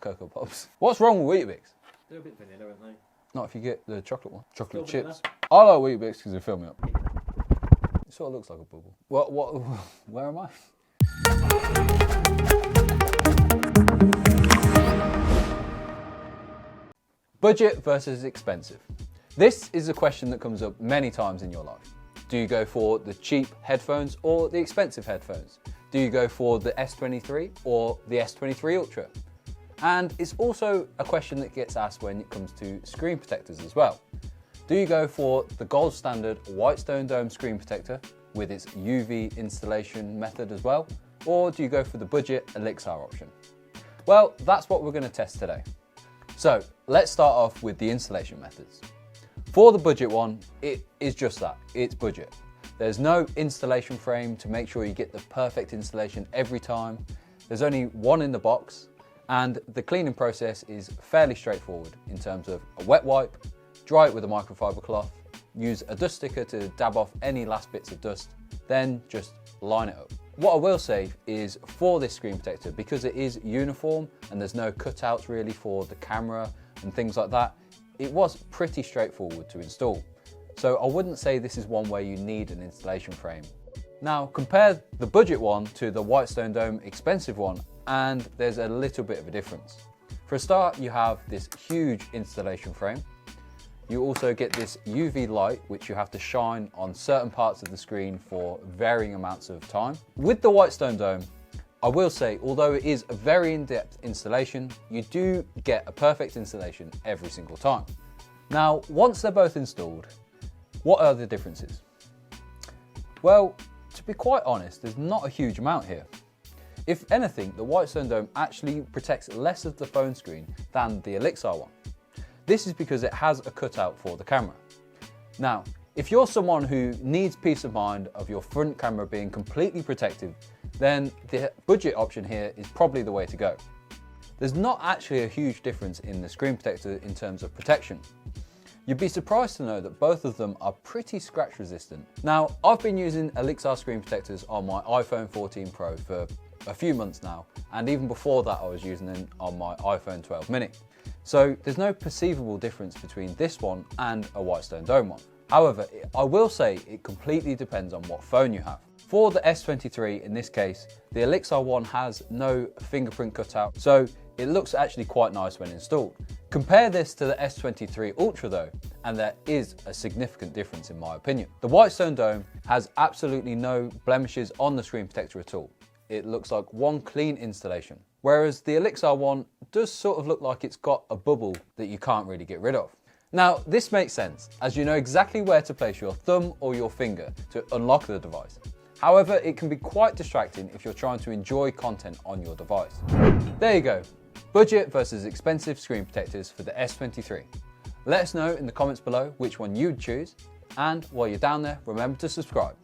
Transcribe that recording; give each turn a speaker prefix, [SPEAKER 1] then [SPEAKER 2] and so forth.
[SPEAKER 1] Cocoa Pops. What's wrong with Weetabix?
[SPEAKER 2] They're a bit vanilla, aren't they?
[SPEAKER 1] Not if you get the chocolate one. Chocolate
[SPEAKER 2] Still
[SPEAKER 1] chips. I like Weetabix because they fill me up. It sort of looks like a bubble. What, where am I? Budget versus expensive. This is a question that comes up many times in your life. Do you go for the cheap headphones or the expensive headphones? Do you go for the S23 or the S23 Ultra? And it's also a question that gets asked when it comes to screen protectors as well. Do you go for the gold standard Whitestone Dome screen protector with its UV installation method as well? Or do you go for the budget Elixir option? Well, that's what we're going to test today. So let's start off with the installation methods. For the budget one, it is just that, it's budget. There's no installation frame to make sure you get the perfect installation every time. There's only one in the box, and the cleaning process is fairly straightforward in terms of a wet wipe, dry it with a microfiber cloth, use a dust sticker to dab off any last bits of dust, then just line it up. What I will say is for this screen protector, because it is uniform and there's no cutouts really for the camera and things like that, it was pretty straightforward to install. So I wouldn't say this is one where you need an installation frame. Now compare the budget one to the Whitestone Dome expensive one, and there's a little bit of a difference. For a start, you have this huge installation frame. You also get this UV light, which you have to shine on certain parts of the screen for varying amounts of time. With the Whitestone Dome, I will say, although it is a very in-depth installation, you do get a perfect installation every single time. Now, once they're both installed, what are the differences? Well, to be quite honest, there's not a huge amount here. If anything, the Whitestone Dome actually protects less of the phone screen than the Elixir one. This is because it has a cutout for the camera. Now, if you're someone who needs peace of mind of your front camera being completely protected, then the budget option here is probably the way to go. There's not actually a huge difference in the screen protector in terms of protection. You'd be surprised to know that both of them are pretty scratch resistant. Now, I've been using Elixir screen protectors on my iPhone 14 Pro for a few months now, and even before that I was using them on my iPhone 12 mini. So there's no perceivable difference between this one and a Whitestone Dome one. However, I will say it completely depends on what phone you have. For the S23 in this case, the Elixir one has no fingerprint cutout, so it looks actually quite nice when installed. Compare this to the S23 Ultra though, and there is a significant difference in my opinion. The Whitestone Dome has absolutely no blemishes on the screen protector at all. It looks like one clean installation. Whereas the Elixir one does sort of look like it's got a bubble that you can't really get rid of. Now, this makes sense, as you know exactly where to place your thumb or your finger to unlock the device. However, it can be quite distracting if you're trying to enjoy content on your device. There you go, budget versus expensive screen protectors for the S23. Let us know in the comments below which one you'd choose, and while you're down there, remember to subscribe.